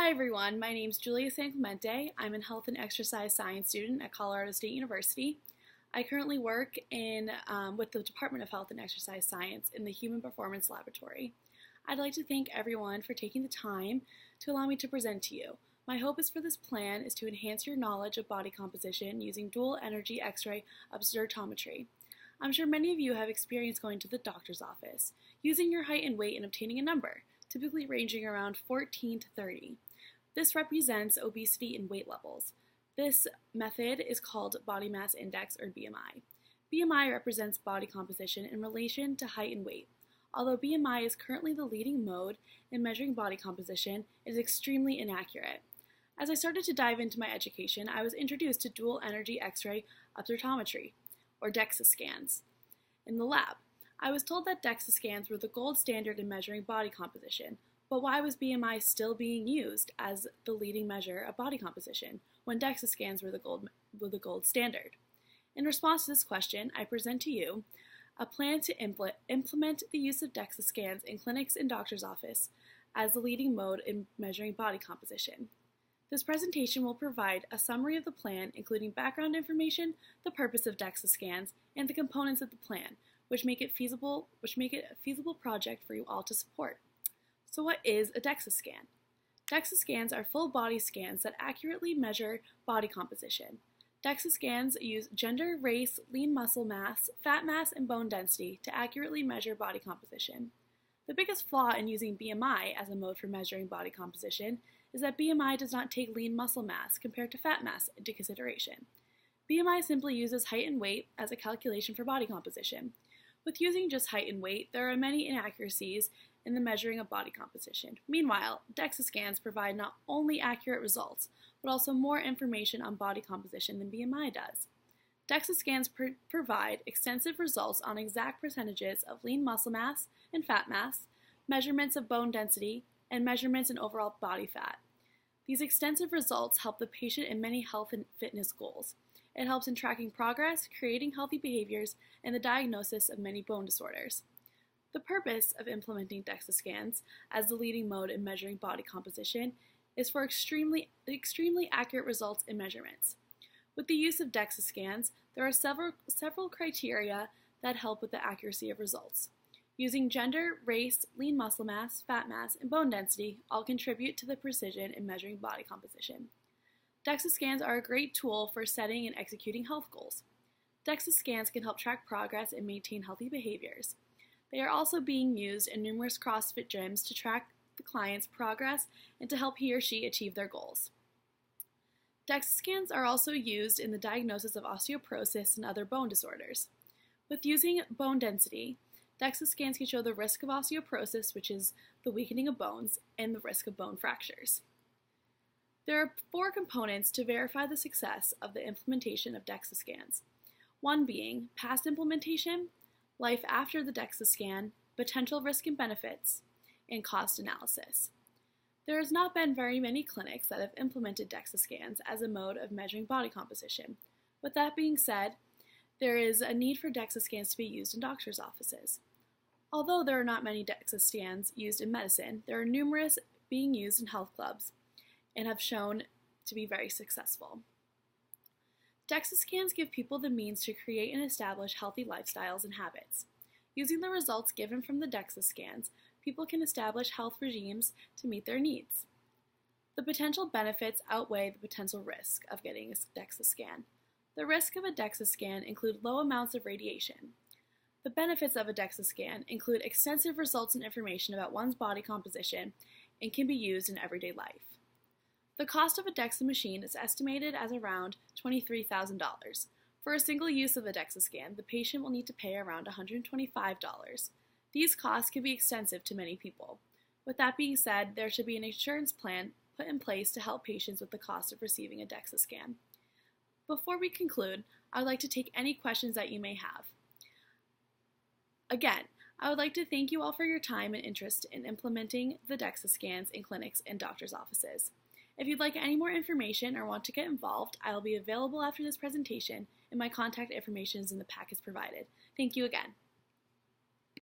Hi everyone, my name is Julia SanClemente. I'm a health and exercise science student at Colorado State University. I currently work with the Department of Health and Exercise Science in the Human Performance Laboratory. I'd like to thank everyone for taking the time to allow me to present to you. My hope is for this plan is to enhance your knowledge of body composition using dual energy X-ray absorptiometry. I'm sure many of you have experienced going to the doctor's office, using your height and weight and obtaining a number, typically ranging around 14 to 30. This represents obesity and weight levels. This method is called body mass index or BMI. BMI represents body composition in relation to height and weight. Although BMI is currently the leading mode in measuring body composition, it is extremely inaccurate. As I started to dive into my education, I was introduced to dual energy X-ray absorptiometry, or DEXA scans, in the lab. I was told that DEXA scans were the gold standard in measuring body composition, but why was BMI still being used as the leading measure of body composition when DEXA scans were the gold standard? In response to this question, I present to you a plan to implement the use of DEXA scans in clinics and doctor's office as the leading mode in measuring body composition. This presentation will provide a summary of the plan, including background information, the purpose of DEXA scans, and the components of the plan, which make it a feasible project for you all to support. So what is a DEXA scan? DEXA scans are full body scans that accurately measure body composition. DEXA scans use gender, race, lean muscle mass, fat mass, and bone density to accurately measure body composition. The biggest flaw in using BMI as a mode for measuring body composition is that BMI does not take lean muscle mass compared to fat mass into consideration. BMI simply uses height and weight as a calculation for body composition. With using just height and weight, there are many inaccuracies in the measuring of body composition. Meanwhile, DEXA scans provide not only accurate results, but also more information on body composition than BMI does. DEXA scans provide extensive results on exact percentages of lean muscle mass and fat mass, measurements of bone density, and measurements in overall body fat. These extensive results help the patient in many health and fitness goals. It helps in tracking progress, creating healthy behaviors, and the diagnosis of many bone disorders. The purpose of implementing DEXA scans as the leading mode in measuring body composition is for extremely accurate results in measurements. With the use of DEXA scans, there are several criteria that help with the accuracy of results. Using gender, race, lean muscle mass, fat mass, and bone density all contribute to the precision in measuring body composition. DEXA scans are a great tool for setting and executing health goals. DEXA scans can help track progress and maintain healthy behaviors. They are also being used in numerous CrossFit gyms to track the client's progress and to help he or she achieve their goals. DEXA scans are also used in the diagnosis of osteoporosis and other bone disorders. With using bone density, DEXA scans can show the risk of osteoporosis, which is the weakening of bones, and the risk of bone fractures. There are 4 components to verify the success of the implementation of DEXA scans. One being past implementation, life after the DEXA scan, potential risk and benefits, and cost analysis. There has not been very many clinics that have implemented DEXA scans as a mode of measuring body composition. With that being said, there is a need for DEXA scans to be used in doctors' offices. Although there are not many DEXA scans used in medicine, there are numerous being used in health clubs and have shown to be very successful. DEXA scans give people the means to create and establish healthy lifestyles and habits. Using the results given from the DEXA scans, people can establish health regimes to meet their needs. The potential benefits outweigh the potential risk of getting a DEXA scan. The risk of a DEXA scan include low amounts of radiation. The benefits of a DEXA scan include extensive results and information about one's body composition and can be used in everyday life. The cost of a DEXA machine is estimated as around $23,000. For a single use of the DEXA scan, the patient will need to pay around $125. These costs can be extensive to many people. With that being said, there should be an insurance plan put in place to help patients with the cost of receiving a DEXA scan. Before we conclude, I would like to take any questions that you may have. Again, I would like to thank you all for your time and interest in implementing the DEXA scans in clinics and doctors' offices. If you'd like any more information or want to get involved, I will be available after this presentation, and my contact information is in the packets provided. Thank you again.